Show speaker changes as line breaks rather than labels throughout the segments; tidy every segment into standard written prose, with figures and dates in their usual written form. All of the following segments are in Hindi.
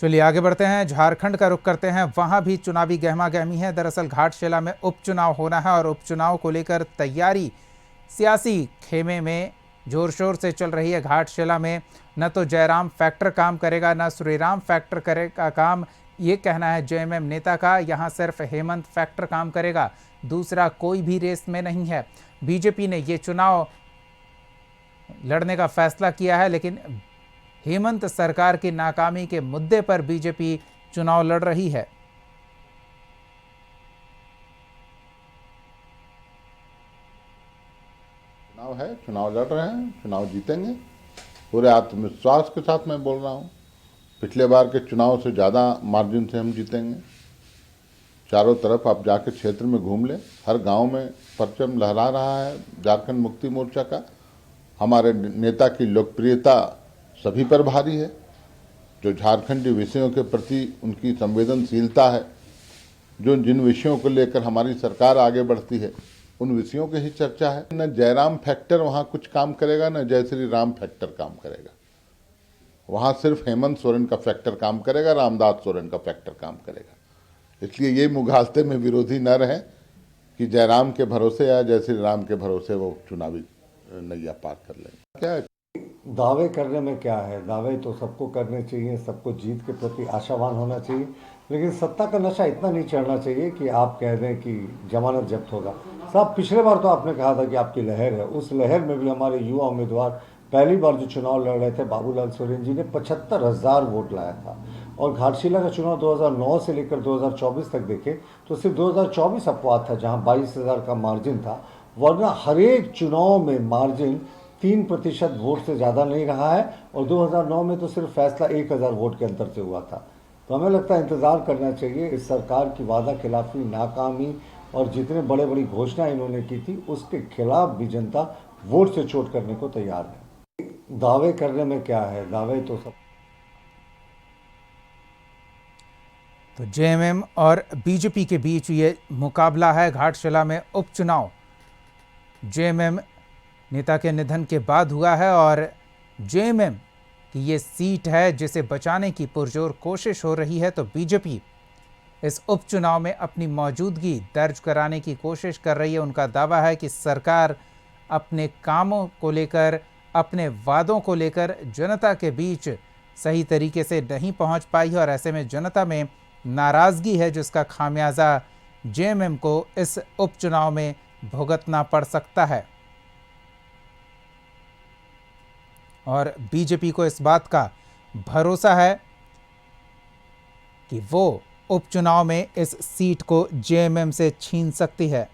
चलिए आगे बढ़ते हैं, झारखंड का रुख करते हैं। वहां भी चुनावी गहमा गहमी है। दरअसल घाटशिला में उपचुनाव होना है और उपचुनाव को लेकर तैयारी सियासी खेमे में जोर शोर से चल रही है। घाटशिला में न तो जयराम फैक्टर काम करेगा, न श्रीराम फैक्टर करेगा काम, ये कहना है जेएमएम नेता का। यहाँ सिर्फ हेमंत फैक्टर काम करेगा, दूसरा कोई भी रेस में नहीं है। बीजेपी ने ये चुनाव लड़ने का फैसला किया है, लेकिन हेमंत सरकार की नाकामी के मुद्दे पर बीजेपी चुनाव लड़ रही है।
चुनाव है, चुनाव लड़ रहे हैं, चुनाव जीतेंगे। पूरे आत्मविश्वास के साथ मैं बोल रहा हूँ। पिछले बार के चुनाव से ज़्यादा मार्जिन से हम जीतेंगे। चारों तरफ आप जाके क्षेत्र में घूम लें, हर गांव में परचम लहरा रहा है झारखंड मुक्ति मोर्चा का। हमारे नेता की लोकप्रियता सभी पर भारी है। जो झारखंडी विषयों के प्रति उनकी संवेदनशीलता है, जो जिन विषयों को लेकर हमारी सरकार आगे बढ़ती है, उन विषयों की ही चर्चा है। न जयराम फैक्टर वहाँ कुछ काम करेगा, न जय श्री राम फैक्टर काम करेगा। वहाँ सिर्फ हेमंत सोरेन का फैक्टर काम करेगा, रामदास सोरेन का फैक्टर काम करेगा। इसलिए ये मुगालते में विरोधी न रहे कि जयराम के भरोसे या जय श्री राम के भरोसे वो चुनावी नैया पार कर लेंगे। क्या है
दावे करने में क्या है? दावे तो सबको करने चाहिए, सबको जीत के प्रति आशावान होना चाहिए, लेकिन सत्ता का नशा इतना नहीं चढ़ना चाहिए कि आप कह दें कि जमानत जब्त होगा। साहब, पिछले बार तो आपने कहा था कि आपकी लहर है, उस लहर में भी हमारे युवा उम्मीदवार पहली बार जो चुनाव लड़ रहे थे, बाबूलाल सोरेन जी ने 75,000 वोट लाया था। और घाटशिला का चुनाव 2009 से लेकर 2024 तक देखें तो सिर्फ 2024 अपवाद था जहां 22,000 का मार्जिन था, वरना हर एक चुनाव में मार्जिन 3% वोट से ज़्यादा नहीं रहा है। और 2009 में तो सिर्फ फैसला 1,000 वोट के अंतर से हुआ था। तो हमें लगता है इंतज़ार करना चाहिए। इस सरकार की वादा खिलाफी, नाकामी और जितने बड़े बड़ी घोषणाएं इन्होंने की थी, उसके खिलाफ भी जनता वोट से चोट करने को तैयार है। दावे करने में क्या है? दावे तो सब।
तो जेएमएम और बीजेपी के बीच ये मुकाबला है। घाटशिला में उपचुनाव जेएमएम नेता के निधन के बाद हुआ है और जेएमएम की ये सीट है जिसे बचाने की पुरजोर कोशिश हो रही है। तो बीजेपी इस उपचुनाव में अपनी मौजूदगी दर्ज कराने की कोशिश कर रही है। उनका दावा है कि सरकार अपने कामों को लेकर, अपने वादों को लेकर जनता के बीच सही तरीके से नहीं पहुंच पाई है और ऐसे में जनता में नाराज़गी है, जिसका खामियाजा जेएमएम को इस उपचुनाव में भुगतना पड़ सकता है। और बीजेपी को इस बात का भरोसा है कि वो उपचुनाव में इस सीट को जेएमएम से छीन सकती है।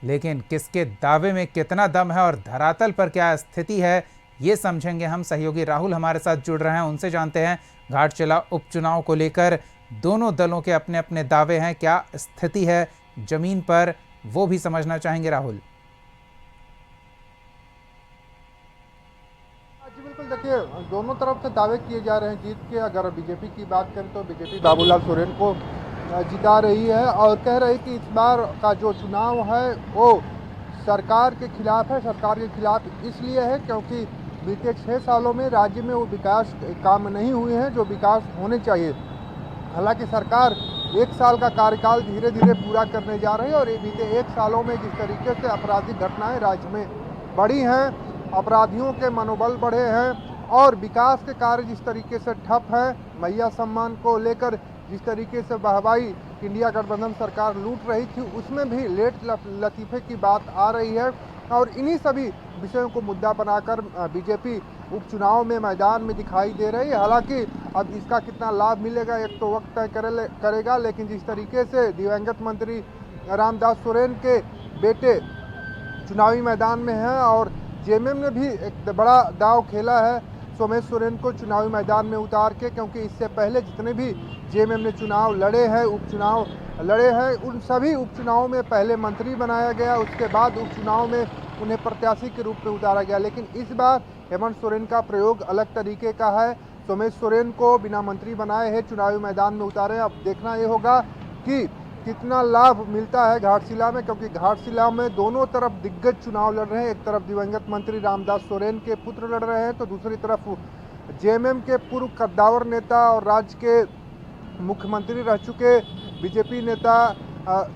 लेकिन किसके दावे में कितना दम है और धरातल पर क्या स्थिति है, ये समझेंगे हम। सहयोगी राहुल हमारे साथ जुड़ रहे हैं, उनसे जानते हैं घाटशिला उपचुनाव को लेकर दोनों दलों के अपने अपने दावे हैं, क्या स्थिति है जमीन पर, वो भी समझना चाहेंगे राहुल।
जी बिल्कुल, देखिए दोनों तरफ से दावे किए जा रहे हैं जीत के। अगर बीजेपी की बात करें तो बीजेपी बाबूलाल सोरेन को जिता रही है और कह रही है कि इस बार का जो चुनाव है वो सरकार के खिलाफ है। सरकार के खिलाफ इसलिए है क्योंकि बीते 6 सालों में राज्य में वो विकास काम नहीं हुए हैं जो विकास होने चाहिए। हालांकि सरकार 1 साल का कार्यकाल धीरे धीरे पूरा करने जा रही है और ये बीते 1 सालों में जिस तरीके से आपराधिक घटनाएं राज्य में बढ़ी हैं, अपराधियों के मनोबल बढ़े हैं और विकास के कार्य जिस तरीके से ठप है, मैया सम्मान को लेकर जिस तरीके से वाहवाही इंडिया गठबंधन सरकार लूट रही थी, उसमें भी लेट लतीफ़े की बात आ रही है। और इन्हीं सभी विषयों को मुद्दा बनाकर बीजेपी उपचुनाव में मैदान में दिखाई दे रही है। हालांकि अब इसका कितना लाभ मिलेगा एक तो वक्त तय करेगा, लेकिन जिस तरीके से दिवंगत मंत्री रामदास सोरेन के बेटे चुनावी मैदान में हैं और जेएमएम ने भी एक बड़ा दांव खेला है सोमेश सोरेन को चुनावी मैदान में उतार के, क्योंकि इससे पहले जितने भी जेएमएम ने चुनाव लड़े हैं, उपचुनाव लड़े हैं, उन सभी उपचुनावों में पहले मंत्री बनाया गया, उसके बाद उपचुनाव में उन्हें प्रत्याशी के रूप में उतारा गया। लेकिन इस बार हेमंत सोरेन का प्रयोग अलग तरीके का है। सोमेश सोरेन को बिना मंत्री बनाए है चुनावी मैदान में उतारे। अब देखना ये होगा कि कितना लाभ मिलता है घाटशिला में, क्योंकि घाटशिला में दोनों तरफ दिग्गज चुनाव लड़ रहे हैं। एक तरफ दिवंगत मंत्री रामदास सोरेन के पुत्र लड़ रहे हैं तो दूसरी तरफ जेएमएम के पूर्व कद्दावर नेता और राज्य के मुख्यमंत्री रह चुके बीजेपी नेता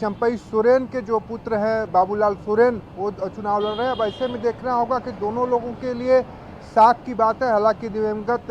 चंपई सोरेन के जो पुत्र हैं बाबूलाल सोरेन, वो चुनाव लड़ रहे हैं। अब ऐसे में देखना होगा कि दोनों लोगों के लिए साख की बात है। हालांकि दिवंगत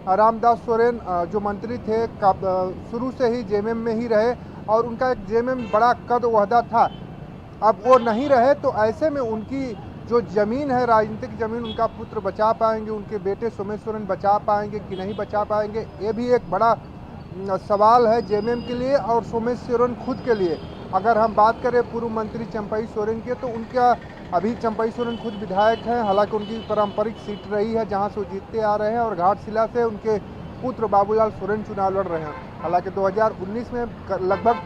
रामदास सोरेन जो मंत्री थे शुरू से ही जेएमएम में ही रहे और उनका एक जेएमएम बड़ा कद ओहदा था। अब वो नहीं रहे तो ऐसे में उनकी जो जमीन है, राजनीतिक जमीन, उनका पुत्र बचा पाएंगे, उनके बेटे सोमेश सोरेन बचा पाएंगे कि नहीं बचा पाएंगे, ये भी एक बड़ा सवाल है जेएमएम के लिए और सोमेश सोरेन खुद के लिए। अगर हम बात करें पूर्व मंत्री चंपई सोरेन के, तो उनका अभी चंपई सोरेन खुद विधायक हैं। हालांकि उनकी पारंपरिक सीट रही है जहां से वो जीतते आ रहे हैं और घाटशिला से उनके पुत्र बाबूलाल सोरेन चुनाव लड़ रहे हैं। हालांकि 2019 में लगभग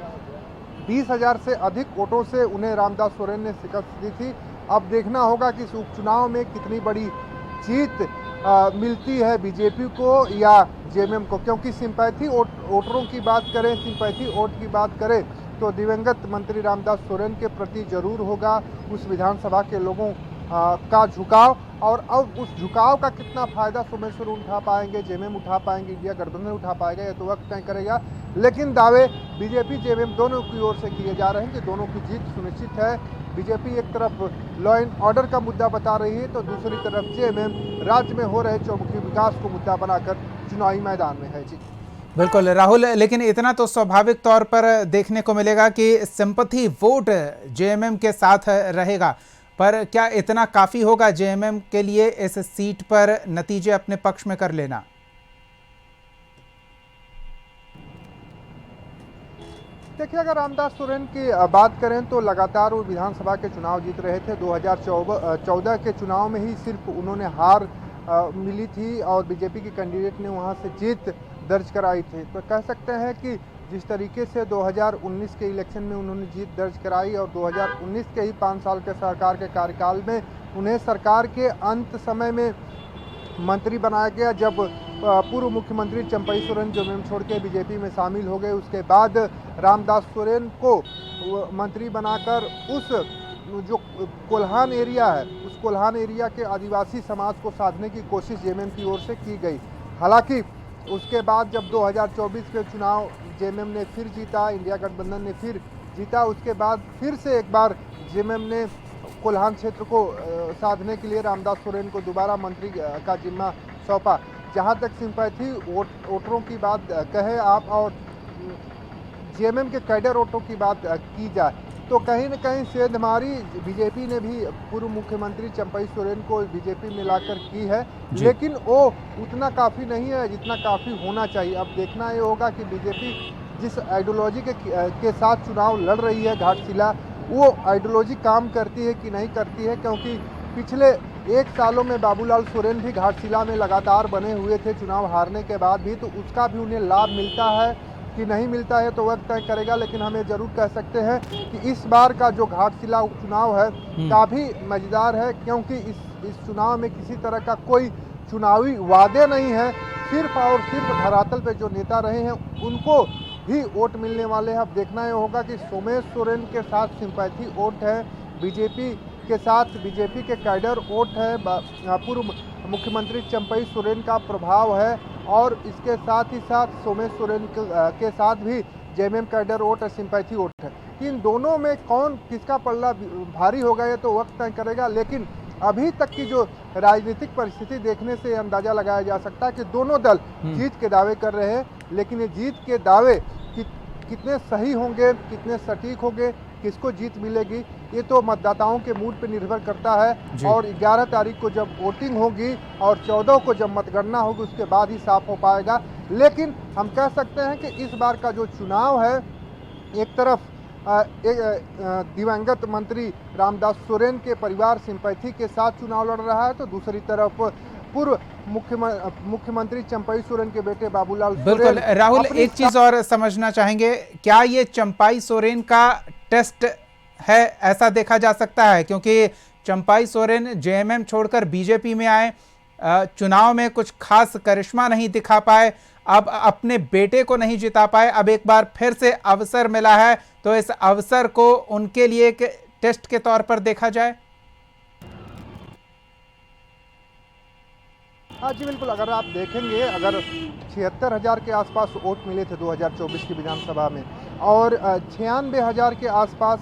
20,000 से अधिक वोटों से उन्हें रामदास सोरेन ने शिकस्त दी थी। अब देखना होगा कि इस उपचुनाव में कितनी बड़ी जीत मिलती है बीजेपी को या जेएमएम को, क्योंकि सिंपैथी वोटरों की बात करें, सिंपैथी वोट की बात करें तो दिवंगत मंत्री रामदास सोरेन के प्रति जरूर होगा उस विधानसभा के लोगों का झुकाव। और अब उस झुकाव का कितना फायदा सोमेश सोरेन उठा पाएंगे, जेएमएम उठा पाएंगे, इंडिया गठबंधन उठा पाएगा, ये तो वक्त तय करेगा। लेकिन दावे बीजेपी जेएमएम दोनों की ओर से किए जा रहे हैं कि दोनों की जीत सुनिश्चित है। बीजेपी एक तरफ लॉ एंड ऑर्डर का मुद्दा बता रही है तो दूसरी तरफ जेएमएम राज्य में हो रहे चौमुखी विकास को मुद्दा बनाकर चुनावी मैदान में है। जी
बिल्कुल राहुल, लेकिन इतना तो स्वाभाविक तौर पर देखने को मिलेगा कि सिंपैथी वोट जेएमएम के साथ रहेगा, पर क्या इतना काफ़ी होगा जेएमएम के लिए इस सीट पर नतीजे अपने पक्ष में कर लेना?
देखिए, अगर रामदास सोरेन की बात करें तो लगातार वो विधानसभा के चुनाव जीत रहे थे। 2014 के चुनाव में ही सिर्फ उन्होंने हार मिली थी और बीजेपी के कैंडिडेट ने वहां से जीत दर्ज कराई थी। तो कह सकते हैं कि जिस तरीके से 2019 के इलेक्शन में उन्होंने जीत दर्ज कराई और 2019 के ही 5 साल के सरकार के कार्यकाल में उन्हें सरकार के अंत समय में मंत्री बनाया गया। जब पूर्व मुख्यमंत्री चंपई सोरेन जेएमएम छोड़ के बीजेपी में शामिल हो गए, उसके बाद रामदास सोरेन को मंत्री बनाकर उस जो कोल्हान एरिया है, उस कोल्हान एरिया के आदिवासी समाज को साधने की कोशिश जेएमएम की ओर से की गई। हालांकि उसके बाद जब 2024 के चुनाव जेएमएम ने फिर जीता, इंडिया गठबंधन ने फिर जीता, उसके बाद फिर से एक बार जेएमएम ने कोल्हान क्षेत्र को साधने के लिए रामदास सोरेन को दोबारा मंत्री का जिम्मा सौंपा। जहां तक सिंपैथी वोटरों की बात कहें आप और जेएमएम के कैडर वोटों की बात की जाए तो कहीं न कहीं सेंधमारी बीजेपी ने भी पूर्व मुख्यमंत्री चंपई सोरेन को बीजेपी में लाकर की है, लेकिन वो उतना काफ़ी नहीं है जितना काफ़ी होना चाहिए। अब देखना ये होगा कि बीजेपी जिस आइडियोलॉजी के साथ चुनाव लड़ रही है घाटशिला, वो आइडियोलॉजी काम करती है कि नहीं करती है, क्योंकि पिछले 1 सालों में बाबूलाल सोरेन भी घाटशिला में लगातार बने हुए थे चुनाव हारने के बाद भी, तो उसका भी उन्हें लाभ मिलता है कि नहीं मिलता है तो वक्त तय करेगा। लेकिन हमें जरूर कह सकते हैं कि इस बार का जो घाटशिला उपचुनाव है काफ़ी मजेदार है, क्योंकि इस चुनाव में किसी तरह का कोई चुनावी वादे नहीं है, सिर्फ और सिर्फ धरातल पे जो नेता रहे हैं उनको ही वोट मिलने वाले हैं। अब देखना ये होगा कि सोमेश सोरेन के साथ सिंपैथी वोट है, बीजेपी के साथ बीजेपी के कैडर वोट है, पूर्व मुख्यमंत्री चंपई सोरेन का प्रभाव है और इसके साथ ही साथ सोमेश सोरेन के साथ भी जेएमएम कैडर वोट और सिंपैथी वोट है। इन दोनों में कौन किसका पल्ला भारी होगा ये तो वक्त तय करेगा। लेकिन अभी तक की जो राजनीतिक परिस्थिति देखने से अंदाजा लगाया जा सकता है कि दोनों दल जीत के दावे कर रहे हैं, लेकिन ये जीत के दावे कितने सही होंगे, कितने सटीक होंगे, किसको जीत मिलेगी, ये तो मतदाताओं के मूड पर निर्भर करता है। और 11 तारीख को जब वोटिंग होगी और 14 को जब मतगणना होगी उसके बाद ही साफ हो पाएगा। लेकिन हम कह सकते हैं कि इस बार का जो चुनाव है, एक तरफ दिवंगत मंत्री रामदास सोरेन के परिवार सिंपैथी के साथ चुनाव लड़ रहा है, तो दूसरी तरफ पूर्व मुख्यमंत्री चंपई सोरेन के बेटे बाबूलाल सोरेन।
बिल्कुल राहुल, एक चीज और समझना चाहेंगे, क्या ये चंपई सोरेन का टेस्ट है, ऐसा देखा जा सकता है? क्योंकि चंपई सोरेन जेएमएम छोड़कर बीजेपी में आए, चुनाव में कुछ खास करिश्मा नहीं दिखा पाए, अब अपने बेटे को नहीं जिता पाए, अब एक बार फिर से अवसर मिला है, तो इस अवसर को उनके लिए एक टेस्ट के तौर पर देखा जाए।
हाँ जी बिल्कुल, अगर आप देखेंगे, अगर 76,000 के आसपास वोट मिले थे 2024 की विधानसभा में और 96,000 के आसपास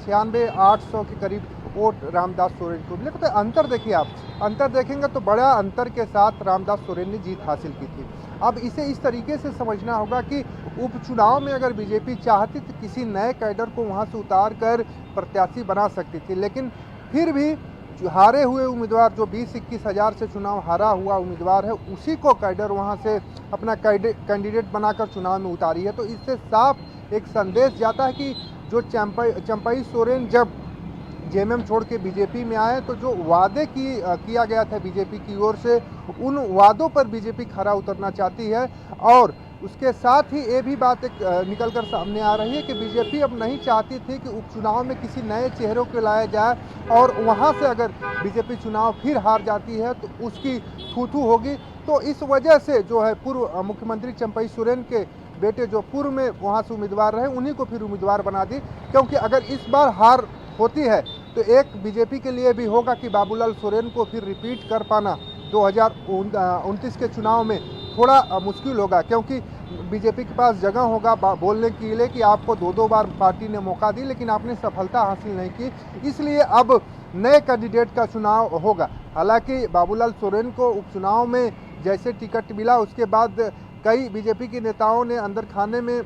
96,800 के करीब वोट रामदास सोरेन को मिले, तो अंतर देखिए आप, अंतर देखेंगे तो बड़ा अंतर के साथ रामदास सोरेन ने जीत हासिल की थी। अब इसे इस तरीके से समझना होगा कि उपचुनाव में अगर बीजेपी चाहती तो किसी नए कैडर को वहाँ से उतार कर प्रत्याशी बना सकती थी, लेकिन फिर भी जो हारे हुए उम्मीदवार, जो 20-21 हज़ार से चुनाव हारा हुआ उम्मीदवार है, उसी को कैडर वहां से अपना कैंडिडेट बनाकर चुनाव में उतारी है। तो इससे साफ एक संदेश जाता है कि जो चंपई सोरेन जब जेएमएम छोड़ के बीजेपी में आए तो जो वादे किया गया था बीजेपी की ओर से, उन वादों पर बीजेपी खरा उतरना चाहती है। और उसके साथ ही ये भी बात एक निकल कर सामने आ रही है कि बीजेपी अब नहीं चाहती थी कि उपचुनाव में किसी नए चेहरों को लाया जाए और वहां से अगर बीजेपी चुनाव फिर हार जाती है तो उसकी थू-थू होगी। तो इस वजह से जो है पूर्व मुख्यमंत्री चंपई सोरेन के बेटे जो पूर्व में वहां से उम्मीदवार रहे, उन्हीं को फिर उम्मीदवार बना दी, क्योंकि अगर इस बार हार होती है तो एक बीजेपी के लिए भी होगा कि बाबूलाल सोरेन को फिर रिपीट कर पाना 2029 के चुनाव में थोड़ा मुश्किल होगा, क्योंकि बीजेपी के पास जगह होगा बोलने के लिए कि आपको दो बार पार्टी ने मौका दी लेकिन आपने सफलता हासिल नहीं की, इसलिए अब नए कैंडिडेट का चुनाव होगा। हालांकि बाबूलाल सोरेन को उपचुनाव में जैसे टिकट मिला उसके बाद कई बीजेपी के नेताओं ने अंदर खाने में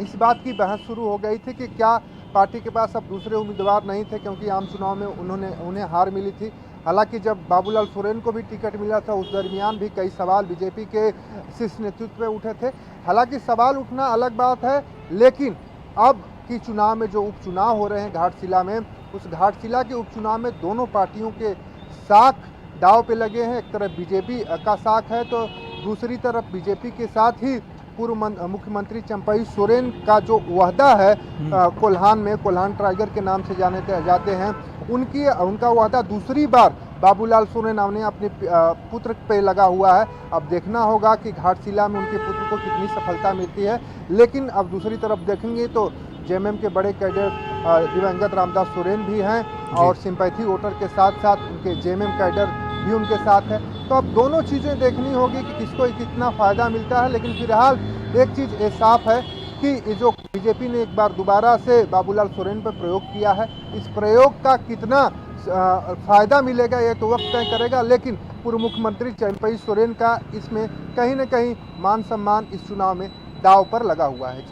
इस बात की बहस शुरू हो गई थी कि क्या पार्टी के पास अब दूसरे उम्मीदवार नहीं थे, क्योंकि आम चुनाव में उन्हें हार मिली थी। हालांकि जब बाबूलाल सोरेन को भी टिकट मिला था उस दरमियान भी कई सवाल बीजेपी के शीर्ष नेतृत्व में उठे थे। हालांकि सवाल उठना अलग बात है, लेकिन अब की चुनाव में जो उपचुनाव हो रहे हैं घाटशिला में, उस घाटशिला के उपचुनाव में दोनों पार्टियों के साख दाव पे लगे हैं। एक तरफ बीजेपी का साख है तो दूसरी तरफ बीजेपी के साथ ही पूर्व मुख्यमंत्री चंपई सोरेन का जो वहदा है कोल्हान में, कोल्हान टाइगर के नाम से जाने जाते हैं, उनका वहदा दूसरी बार बाबूलाल सोरेन ने अपने पुत्र पे लगा हुआ है। अब देखना होगा कि घाटशिला में उनके पुत्र को कितनी सफलता मिलती है। लेकिन अब दूसरी तरफ देखेंगे तो जेएमएम के बड़े कैडर दिवंगत रामदास सोरेन भी हैं और सिंपैथी वोटर के साथ साथ उनके जेएमएम कैडर भी उनके साथ है। तो अब दोनों चीज़ें देखनी होगी कि किसको कितना फ़ायदा मिलता है। लेकिन फिलहाल एक चीज़ ये साफ है कि ये जो बीजेपी ने एक बार दोबारा से बाबूलाल सोरेन पर प्रयोग किया है, इस प्रयोग का कितना फ़ायदा मिलेगा ये तो वक्त तय करेगा। लेकिन पूर्व मुख्यमंत्री चंपई सोरेन का इसमें कहीं न कहीं मान सम्मान इस चुनाव में दांव पर लगा हुआ है।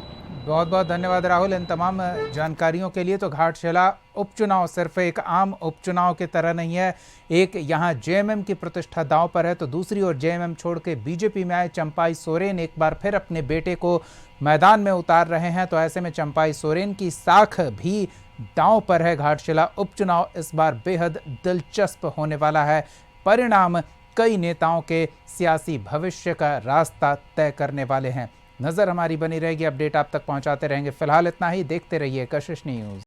बहुत बहुत धन्यवाद राहुल इन तमाम जानकारियों के लिए। तो घाटशिला उपचुनाव सिर्फ एक आम उपचुनाव की तरह नहीं है, एक यहाँ जेएमएम की प्रतिष्ठा दांव पर है, तो दूसरी ओर जेएमएम छोड़ के बीजेपी में आए चंपई सोरेन एक बार फिर अपने बेटे को मैदान में उतार रहे हैं। तो ऐसे में चंपई सोरेन की साख भी दांव पर है। घाटशिला उपचुनाव इस बार बेहद दिलचस्प होने वाला है। परिणाम कई नेताओं के सियासी भविष्य का रास्ता तय करने वाले हैं। नजर हमारी बनी रहेगी, अपडेट आप तक पहुंचाते रहेंगे। फिलहाल इतना ही, देखते रहिए कशिश न्यूज।